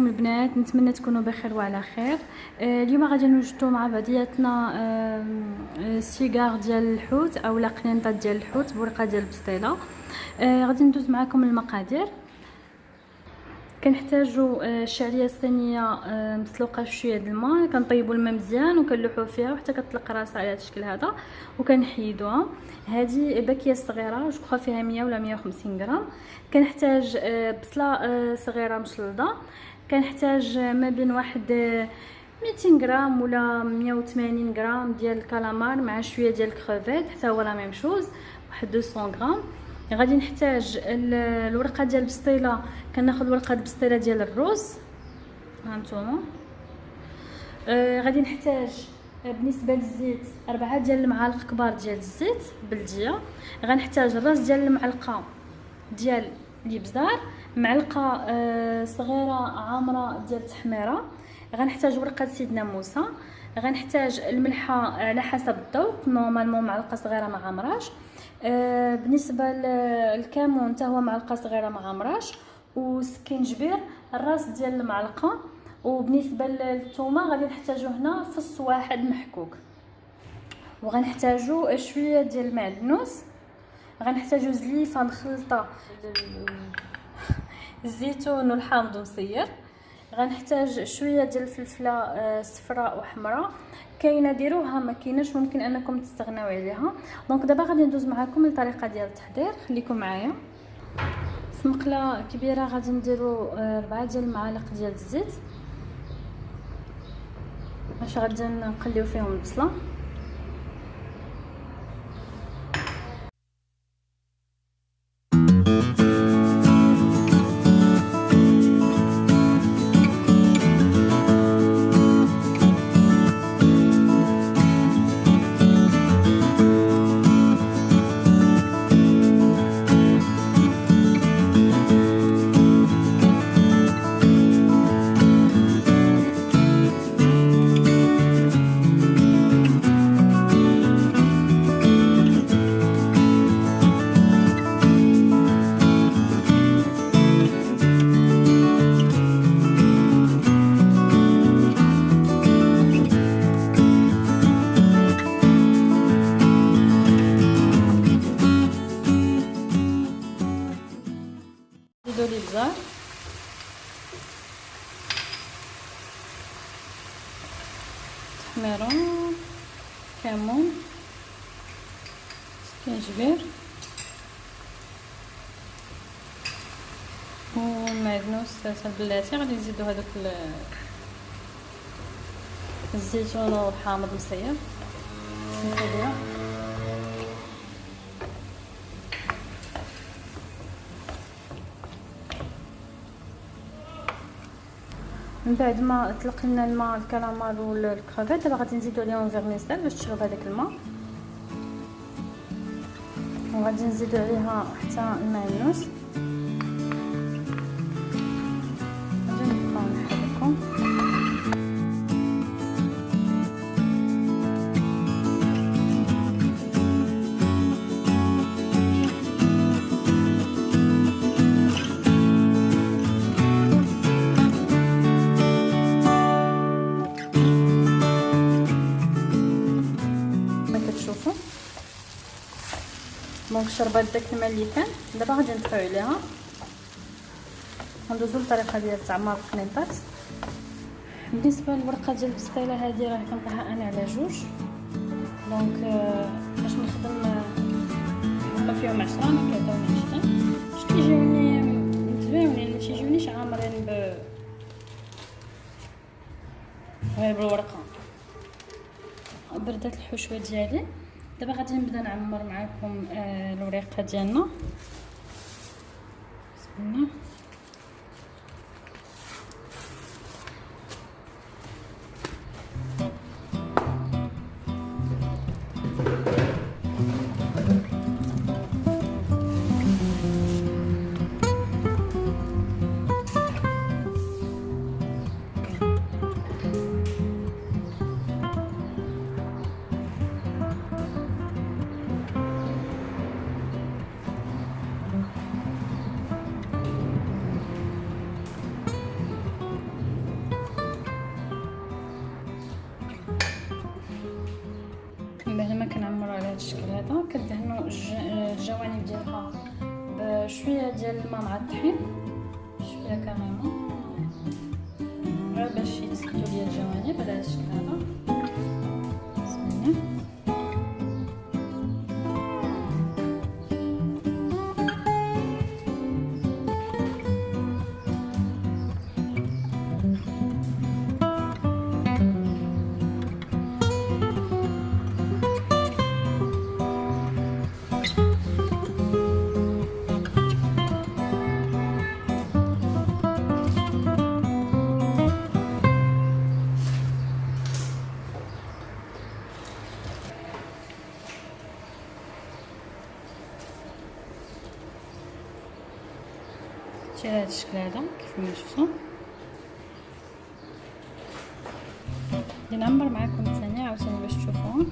عليكم البنات، نتمنى تكونوا بخير وعلى خير. اليوم غادي نوجدوا مع بعضياتنا سيجار ديال الحوت اولا قنينطه ديال الحوت بورقه ديال البسطيله. غادي ندوز معكم المقادير. كنحتاجوا الشعريه صينيه مسلوقه في شويه د الماء، كنطيبوا الماء مزيان وكنلوحوا فيها حتى كتطلق راسها على هذا الشكل هذا وكنحيدوها. هذه باكيه صغيره جو فيها 100 ولا 150 غرام. كنحتاج بصله صغيره مشلضه. كنحتاج ما بين واحد 200 غرام ولا 180 غرام ديال الكالامار مع شويه ديال الكروفيت حتى هو لا ميم شوز، واحد 200 غرام. غادي نحتاج الورقه ديال البسطيله، كناخذ ورقه البسطيله ديال الروز هانتوما. غادي نحتاج بالنسبه للزيت 4 ديال المعالق كبار ديال الزيت بلديه. غنحتاج الراس ديال المعلقه ديال الابزار، معلقه صغيره عامره ديال التحميره. غنحتاج ورقه سيدنا موسى. غنحتاج الملحه على حسب الذوق، نورمالمون معلقه صغيره ما عامراش. بالنسبه للكمون حتى هو معلقه صغيره ما عامراش، وسكينجبير الراس ديال المعلقه. وبالنسبه للثومه غادي نحتاجو هنا فص واحد محكوك. وغنحتاجو شويه ديال المعدنوس. غنحتاجو زليفه مخلطه الزيتون والحامض مصير. غنحتاج شويه ديال الفلفله صفراء وحمراء، كاينه ديروها ما كايناش ممكن انكم تستغناو عليها. دونك دابا غادي ندوز معكم للطريقه ديال التحضير، خليكم معايا. في مقله كبيره غادي نديرو 4 ديال المعالق ديال الزيت باش غادي نقليو فيهم البصله. الابزار تحميرة، كمون، سكينجبير ومعدنوس البلاتي. غادي نزيدو هذوك الزيتون والحامض مصير. من بعد ما طلق لنا الماء الكالامار والكرافيت، دابا غادي نزيدو عليهم فيرميسيل باش تشرب هذاك الماء، وغادي نزيدو عليها حتى المعدنوس. غادي نبقاو نحركو. دونك شربات داك الماء اللي كان. دابا غادي نطفيو عليها، غندوزو للطريقه ديال تعمار القنيطات. بالنسبه للورقه ديال البسطيله هذه راه كنطيها انا على جوج، دونك باش نخدم فيهم 10 ما كيعطيوني 20 باش كيجيوني مزوينين، ما تيجيونيش عامرين غير بالورقه. بردات الحشوه ديالي. دابا غادي نبدا نعمر معكم الوريقه ديالنا. بسم الله. كدهنوا الجوانب ديالها بشويه ديال الماء مع الطحين، شويه كريمه غير باش يتسدوا ليا الجوانب على هذا الشكل هذا. بسم الله. على هذا الشكل هذا كيف ما شفتوا. غادي نعمر معكم ثاني عاوتاني باش تشوفوه.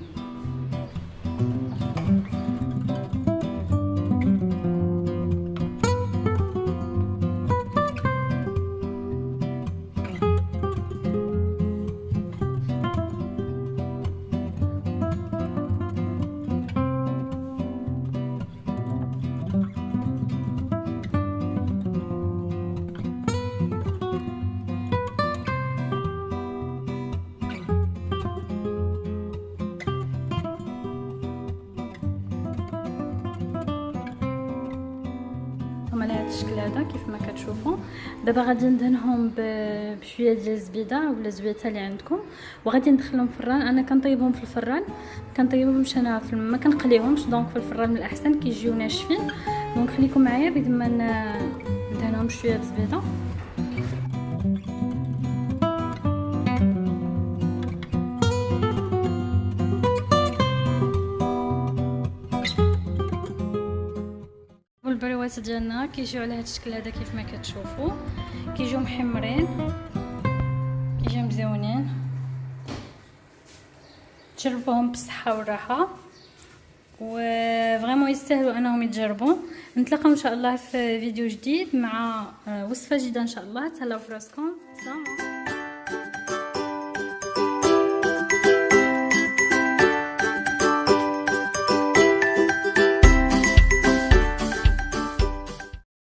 على هذا الشكل هذا كيف ما كتشوفوا. دابا غادي ندهنهم بشويه ديال الزبيده ولا زويته اللي عندكم، وغادي ندخلهم في الفران. انا كنطيبهم في الفران، كنطيبهمش انا في الماء، ما كنقليهمش، دونك في الفران من الاحسن كيجيو ناشفين. دونك خليكم معايا بيد ما ندهنهم بشويه الزبيده. البريوات ديالنا كيجيو على هذا الشكل هذا كيف ما كتشوفوا، كيجيو محمرين، كيجيو مزيونين. تجربوهم بالصحه والراحه، وفريمون يستاهلوا انهم يتجربوا. نتلاقاو ان شاء الله في فيديو جديد مع وصفه جديده ان شاء الله. تهلاو في راسكم. سلام.